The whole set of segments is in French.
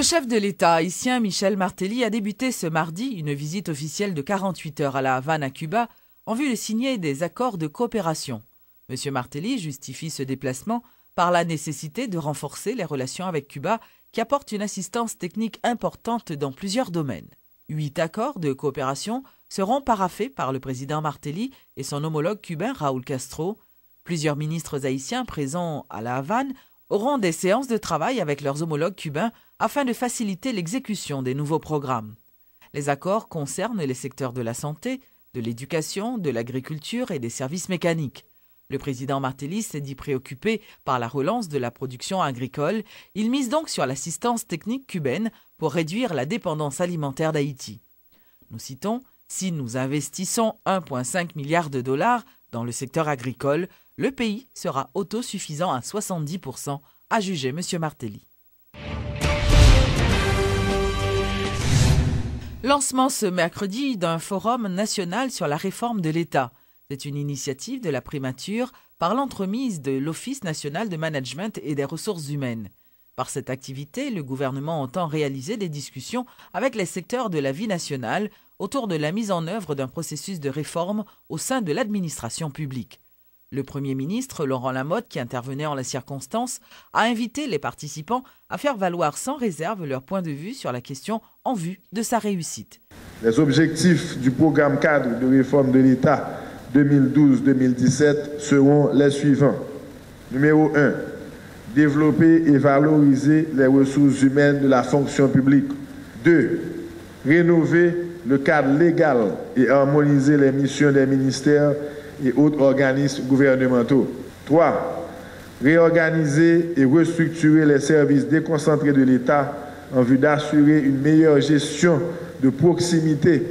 Le chef de l'État haïtien Michel Martelly a débuté ce mardi une visite officielle de 48 heures à La Havane à Cuba en vue de signer des accords de coopération. M. Martelly justifie ce déplacement par la nécessité de renforcer les relations avec Cuba qui apporte une assistance technique importante dans plusieurs domaines. 8 accords de coopération seront paraphés par le président Martelly et son homologue cubain Raúl Castro. Plusieurs ministres haïtiens présents à La Havane auront des séances de travail avec leurs homologues cubains afin de faciliter l'exécution des nouveaux programmes. Les accords concernent les secteurs de la santé, de l'éducation, de l'agriculture et des services mécaniques. Le président Martelly s'est dit préoccupé par la relance de la production agricole. Il mise donc sur l'assistance technique cubaine pour réduire la dépendance alimentaire d'Haïti. Nous citons « Si nous investissons 1,5 milliard de dollars dans le secteur agricole, le pays sera autosuffisant à 70%, a jugé M. Martelly. Lancement ce mercredi d'un forum national sur la réforme de l'État. C'est une initiative de la primature par l'entremise de l'Office national de management et des ressources humaines. Par cette activité, le gouvernement entend réaliser des discussions avec les secteurs de la vie nationale autour de la mise en œuvre d'un processus de réforme au sein de l'administration publique. Le Premier ministre, Laurent Lamotte, qui intervenait en la circonstance, a invité les participants à faire valoir sans réserve leur point de vue sur la question en vue de sa réussite. Les objectifs du programme cadre de réforme de l'État 2012-2017 seront les suivants. Numéro 1. Développer et valoriser les ressources humaines de la fonction publique. 2. Rénover le cadre légal et harmoniser les missions des ministères et autres organismes gouvernementaux. 3. Réorganiser et restructurer les services déconcentrés de l'État en vue d'assurer une meilleure gestion de proximité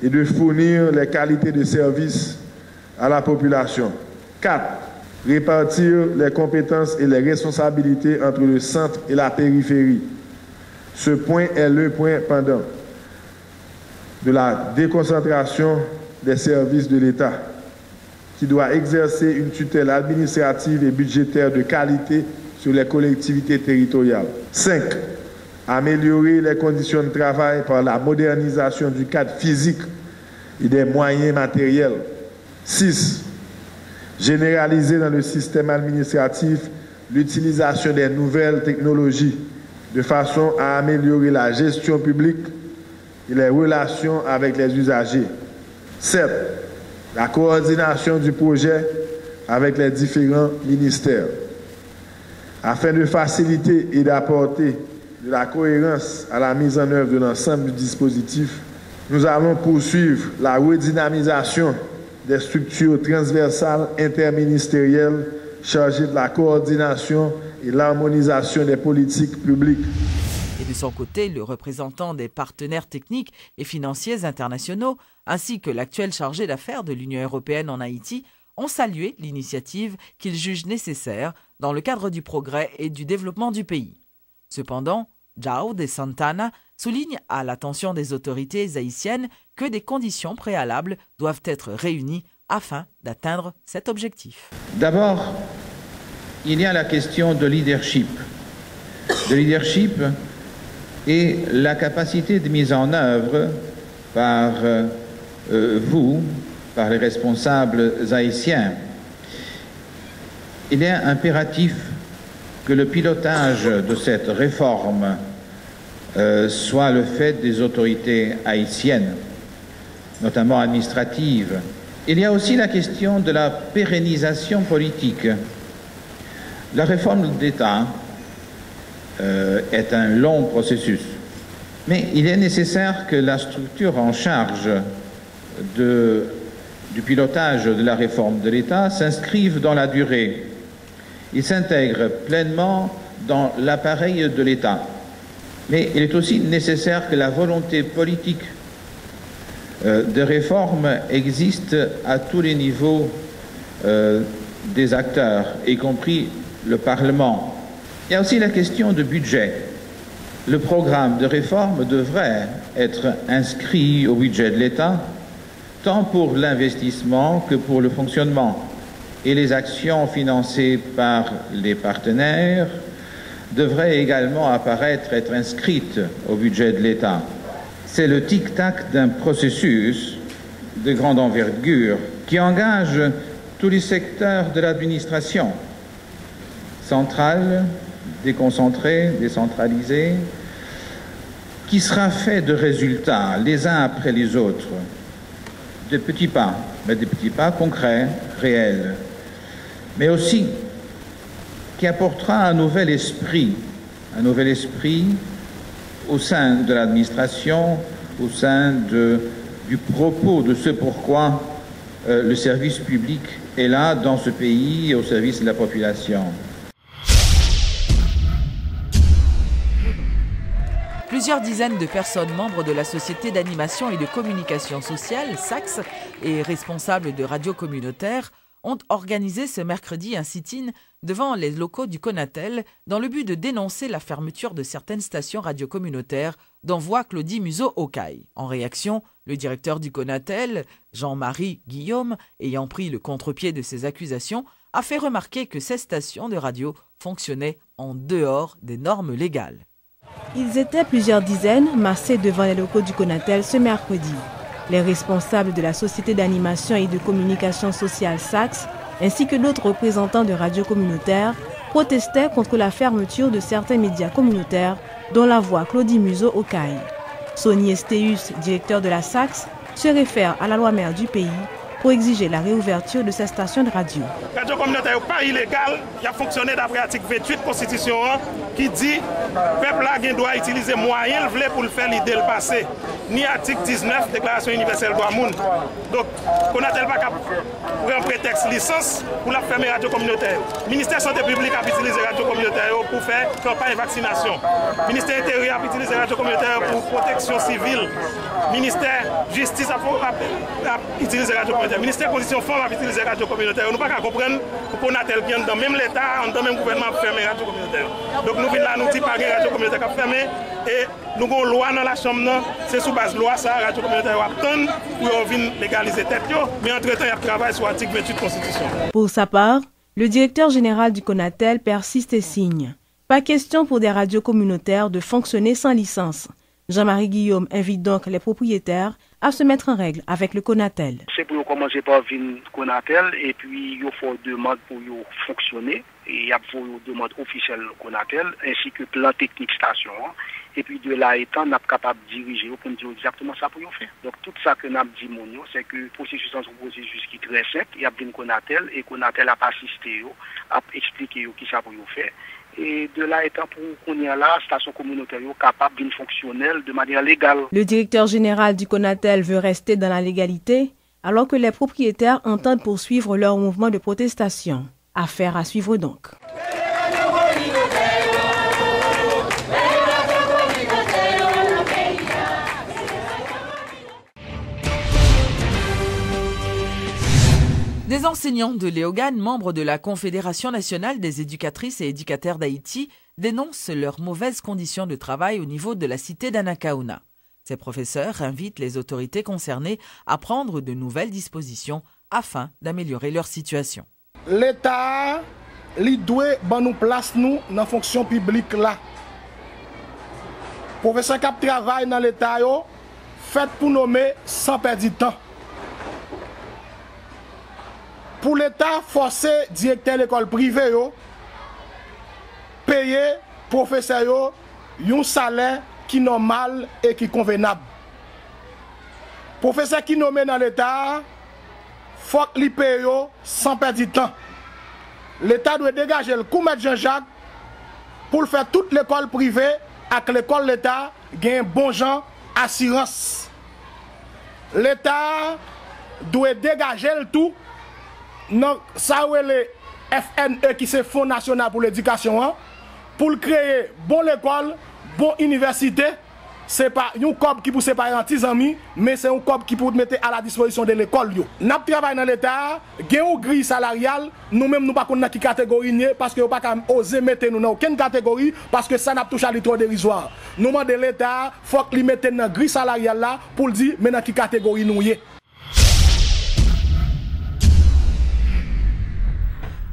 et de fournir les qualités de services à la population. 4. Répartir les compétences et les responsabilités entre le centre et la périphérie. Ce point est le point pendant de la déconcentration des services de l'État, qui doit exercer une tutelle administrative et budgétaire de qualité sur les collectivités territoriales. 5. Améliorer les conditions de travail par la modernisation du cadre physique et des moyens matériels. 6. Généraliser dans le système administratif l'utilisation des nouvelles technologies de façon à améliorer la gestion publique et les relations avec les usagers. 7. La coordination du projet avec les différents ministères. Afin de faciliter et d'apporter de la cohérence à la mise en œuvre de l'ensemble du dispositif, nous allons poursuivre la redynamisation des structures transversales interministérielles chargées de la coordination et l'harmonisation des politiques publiques. Et de son côté, le représentant des partenaires techniques et financiers internationaux, ainsi que l'actuel chargé d'affaires de l'Union européenne en Haïti, ont salué l'initiative qu'ils jugent nécessaire dans le cadre du progrès et du développement du pays. Cependant, João de Santana souligne à l'attention des autorités haïtiennes que des conditions préalables doivent être réunies afin d'atteindre cet objectif. D'abord, il y a la question de leadership. Et la capacité de mise en œuvre par vous, par les responsables haïtiens. Il est impératif que le pilotage de cette réforme soit le fait des autorités haïtiennes, notamment administratives. Il y a aussi la question de la pérennisation politique. La réforme d'État est un long processus, mais il est nécessaire que la structure en charge du pilotage de la réforme de l'État s'inscrive dans la durée. Il s'intègre pleinement dans l'appareil de l'État. Mais il est aussi nécessaire que la volonté politique de réforme existe à tous les niveaux des acteurs, y compris le Parlement. Il y a aussi la question de budget. Le programme de réforme devrait être inscrit au budget de l'État, tant pour l'investissement que pour le fonctionnement. Et les actions financées par les partenaires devrait également apparaître, être inscrite au budget de l'État. C'est le tic-tac d'un processus de grande envergure qui engage tous les secteurs de l'administration, centrale, déconcentrée, décentralisée, qui sera fait de résultats les uns après les autres, de petits pas, mais des petits pas concrets, réels, mais aussi qui apportera un nouvel esprit au sein de l'administration, au sein du propos de ce pourquoi le service public est là dans ce pays au service de la population. Plusieurs dizaines de personnes membres de la Société d'animation et de communication sociale, SACS, et responsables de radios communautaires ont organisé ce mercredi un sit-in devant les locaux du Conatel dans le but de dénoncer la fermeture de certaines stations radio communautaires, dont voix Claudie Museau-Ocaille. En réaction, le directeur du Conatel, Jean-Marie Guillaume, ayant pris le contre-pied de ces accusations, a fait remarquer que ces stations de radio fonctionnaient en dehors des normes légales. Ils étaient plusieurs dizaines massés devant les locaux du Conatel ce mercredi. Les responsables de la Société d'animation et de communication sociale SACS, ainsi que d'autres représentants de radios communautaires, protestaient contre la fermeture de certains médias communautaires, dont la voix Claudie Museau-Ocaille. Sonny Estéus, directeur de la SACS, se réfère à la loi mère du pays pour exiger la réouverture de ces stations de radio. La radio communautaire n'est pas illégale, il a fonctionné d'après l'article 28 de la Constitution qui dit que le peuple doit utiliser moyens pour le faire l'idée le passé. Ni article 19 Déclaration universelle droit monde. Donc, on n'a pas pour un prétexte licence pour la fermer radio communautaire. Le ministère de la Santé publique a utilisé radio communautaire pour faire campagne de vaccination. Le ministère de l'Intérieur a utilisé radio communautaire pour protection civile. Le ministère de la Justice a utilisé radio communautaire. Le ministère de la Condition Femmes a utilisé radio communautaire. Nous ne pouvons pas comprendre qu'on a tel bien dans même l'État, dans le même gouvernement pour fermer radio communautaire. Donc nous venons là, nous disons pas que radio communautaire qui a fermé et nous avons une loi dans la chambre, c'est sous base de loi, ça, la radio communautaire va attendre pour venir légaliser tête, mais entre-temps, il y a travail sur l'article 28 de la Constitution. Pour sa part, le directeur général du Conatel persiste et signe. Pas question pour des radios communautaires de fonctionner sans licence. Jean-Marie Guillaume invite donc les propriétaires à se mettre en règle avec le Conatel. C'est pour commencer par venir Conatel et puis il faut demande pour fonctionner et il y a une demande officielle Conatel ainsi que plan technique station. Et puis de là étant, on est capable de diriger pour nous dire exactement ça pour nous faire. Donc tout ça que nous avons dit, c'est que le processus est un processus qui est très simple. Il y a bien Conatel et Conatel a assisté, a expliqué qui ça pour nous faire. Et de là étant pour qu'on y a là, station communautaire capable d'une fonctionnelle de manière légale. Le directeur général du Conatel veut rester dans la légalité, alors que les propriétaires entendent poursuivre leur mouvement de protestation. Affaire à suivre donc. Des enseignants de Léogane, membres de la Confédération nationale des éducatrices et éducateurs d'Haïti, dénoncent leurs mauvaises conditions de travail au niveau de la cité d'Anakauna. Ces professeurs invitent les autorités concernées à prendre de nouvelles dispositions afin d'améliorer leur situation. L'État, il doit nous place nous dans la fonction publique là. Professeurs qui travaillent dans l'État, faites pour nommer sans perdre de temps. Pour l'État, forcer directeur de l'école privée, payer professeur un salaire qui est normal et qui est convenable. Professeur qui nommé dans l'État, il faut qu'il paye sans perdre de temps. L'État doit dégager le coup de Jean-Jacques pour faire toute l'école privée avec l'école de l'État gagne bon genre assurance. L'État doit dégager le tout. Non, ça ouais le FNE qui c'est Fonds national pour l'éducation pour créer bonne école, bonne université. C'est pas un cob qui pour séparer en petits amis, mais c'est un cob qui pour mettre à la disposition de l'école. Nous travaillons dans l'État, gain une grille salariale, nous-mêmes nous pas connaître qui catégorie parce que pas oser mettre nous dans aucune catégorie parce que ça n'a touché à trop dérisoire. Nous demandons l'État, faut qu'il mette dans grille salariale là pour dire mais dans qui catégorie nous y est.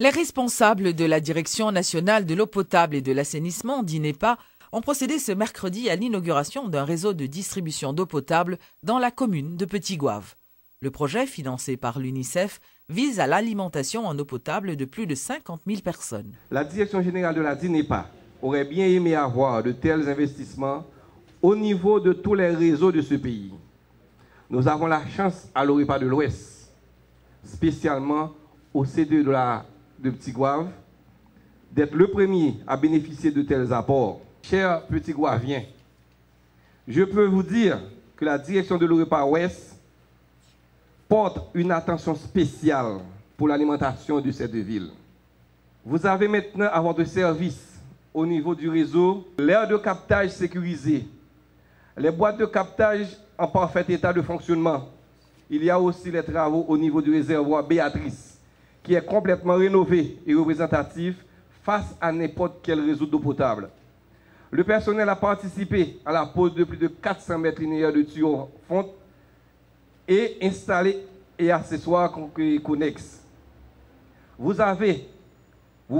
Les responsables de la Direction nationale de l'eau potable et de l'assainissement, d'INEPA, ont procédé ce mercredi à l'inauguration d'un réseau de distribution d'eau potable dans la commune de Petit-Goâve. Le projet, financé par l'UNICEF, vise à l'alimentation en eau potable de plus de 50 000 personnes. La Direction générale de la DINEPA aurait bien aimé avoir de tels investissements au niveau de tous les réseaux de ce pays. Nous avons la chance à l'OREPA de l'Ouest, spécialement au C2 de Petit-Goâve, d'être le premier à bénéficier de tels apports. Chers Petit-Goâviens, je peux vous dire que la direction de l'OREPA Ouest porte une attention spéciale pour l'alimentation de cette ville. Vous avez maintenant à votre service, au niveau du réseau, l'aire de captage sécurisée, les boîtes de captage en parfait état de fonctionnement. Il y a aussi les travaux au niveau du réservoir Béatrice, qui est complètement rénové et représentatif face à n'importe quel réseau d'eau potable. Le personnel a participé à la pose de plus de 400 mètres linéaires de tuyaux fonte et installé et accessoires connexes. Vous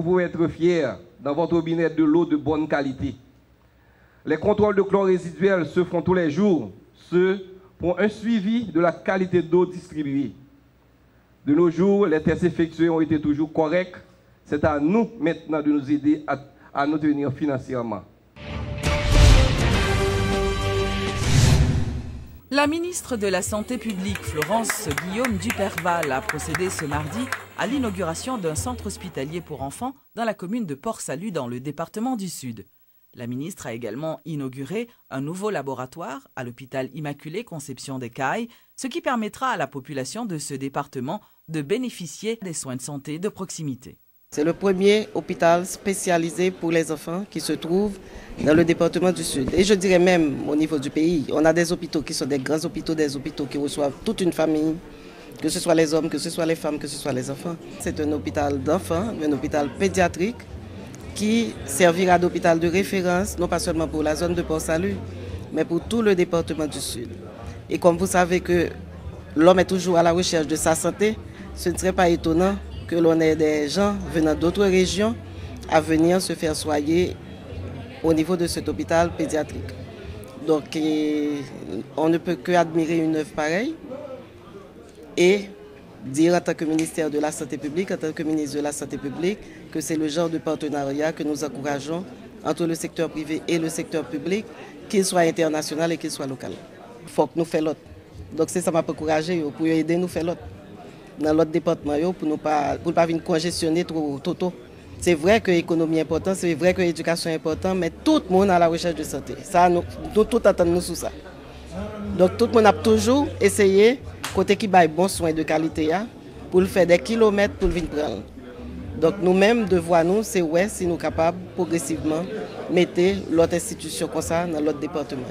pouvez être fiers dans votre robinet de l'eau de bonne qualité. Les contrôles de chlore résiduel se font tous les jours, pour un suivi de la qualité d'eau distribuée. De nos jours, les tests effectués ont été toujours corrects. C'est à nous maintenant de nous aider à nous tenir financièrement. La ministre de la Santé publique, Florence Guillaume Duperval, a procédé ce mardi à l'inauguration d'un centre hospitalier pour enfants dans la commune de Port-Salut, dans le département du Sud. La ministre a également inauguré un nouveau laboratoire à l'hôpital Immaculée Conception des Cailles, ce qui permettra à la population de ce département de bénéficier des soins de santé de proximité. C'est le premier hôpital spécialisé pour les enfants qui se trouve dans le département du Sud. Et je dirais même au niveau du pays, on a des hôpitaux qui sont des grands hôpitaux, des hôpitaux qui reçoivent toute une famille, que ce soit les hommes, que ce soit les femmes, que ce soit les enfants. C'est un hôpital d'enfants, un hôpital pédiatrique qui servira d'hôpital de référence, non pas seulement pour la zone de Port-Salut, mais pour tout le département du Sud. Et comme vous savez que l'homme est toujours à la recherche de sa santé, ce ne serait pas étonnant que l'on ait des gens venant d'autres régions à venir se faire soigner au niveau de cet hôpital pédiatrique. Donc on ne peut que admirer une œuvre pareille et dire en tant que ministère de la Santé publique, en tant que ministre de la Santé publique, que c'est le genre de partenariat que nous encourageons entre le secteur privé et le secteur public, qu'il soit international et qu'il soit local. Il faut que nous fassions l'autre. Donc c'est ça m'a encouragé pour aider nous à faire l'autre. Dans l'autre département, pour ne pas venir congestionner trop tôt. C'est vrai que l'économie est importante, c'est vrai que l'éducation est importante, mais tout le monde a la recherche de santé. Ça, nous tout attendons sur ça. Donc tout le monde a toujours essayé, côté qui baille bon soin de qualité, pour le faire des kilomètres pour venir prendre. Donc nous-mêmes, devoir nous, c'est ouais, si nous sommes capables progressivement mettre l'autre institution comme ça dans l'autre département.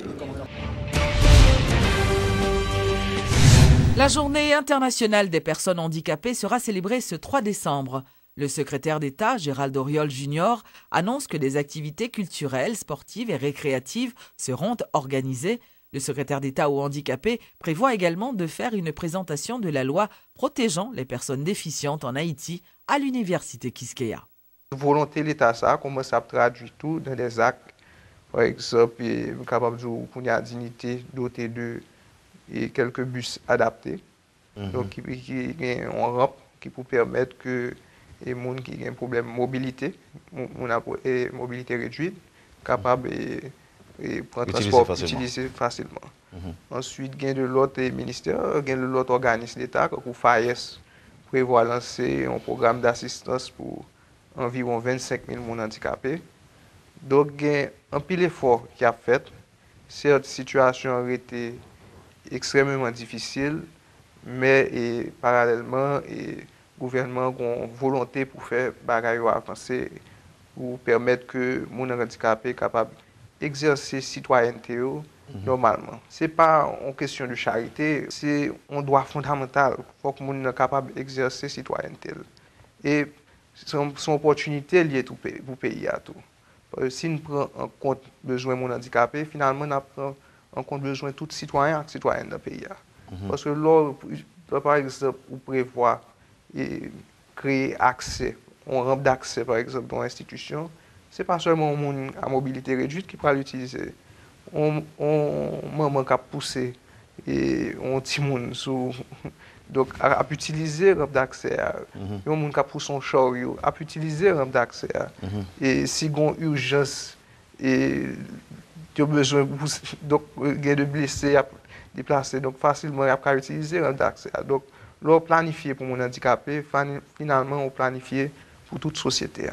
La journée internationale des personnes handicapées sera célébrée ce 3 décembre. Le secrétaire d'État, Gérald Auriol Jr., annonce que des activités culturelles, sportives et récréatives seront organisées. Le secrétaire d'État aux handicapés prévoit également de faire une présentation de la loi protégeant les personnes déficientes en Haïti à l'université Quisqueya. La volonté de l'État, ça commence à traduire tout dans des actes. Par exemple, capable de pour la dignité doté de quelques bus adaptés. Donc, qui ont une rampe qui peut permettre que les gens qui ont un problème de mobilité, mobilité réduite, capable de prendre transport utiliser facilement. Ensuite, il y a de l'autre ministère, il y a de l'autre organisme d'État, comme FAES, prévoit lancer un programme d'assistance pour environ 25 000 personnes handicapées. Donc, il y a un pile effort qui a fait. Cette situation a été extrêmement difficile, mais parallèlement, le gouvernement a une volonté pour faire bagaille avancer, pour permettre que les gens handicapés soient capables d'exercer la citoyenneté normalement. Ce n'est pas une question de charité, c'est un droit fondamental. Il faut que les gens soient capables d'exercer la citoyenneté. Et c'est une opportunité liée pour le pays. Si nous prenons en compte les besoins des handicapés, finalement, nous prenons en compte les besoins de tous les citoyens et citoyennes dans le pays. Parce que là, par exemple, on prévoit créer accès rampe d'accès, par exemple, dans l'institution, ce n'est pas seulement un monde à mobilité réduite qui peut l'utiliser. On maman qui a poussé et on petit monde sous. Donc, à utiliser rampe d'accès, il y a un monde qui a poussé son chariot, à utiliser rampe d'accès. Et si il y a une urgence et tu as besoin de blessés à déplacer, donc facilement, il a utiliser rampe d'accès. Donc, l'on planifié pour mon handicapé, finalement, on planifié pour toute société.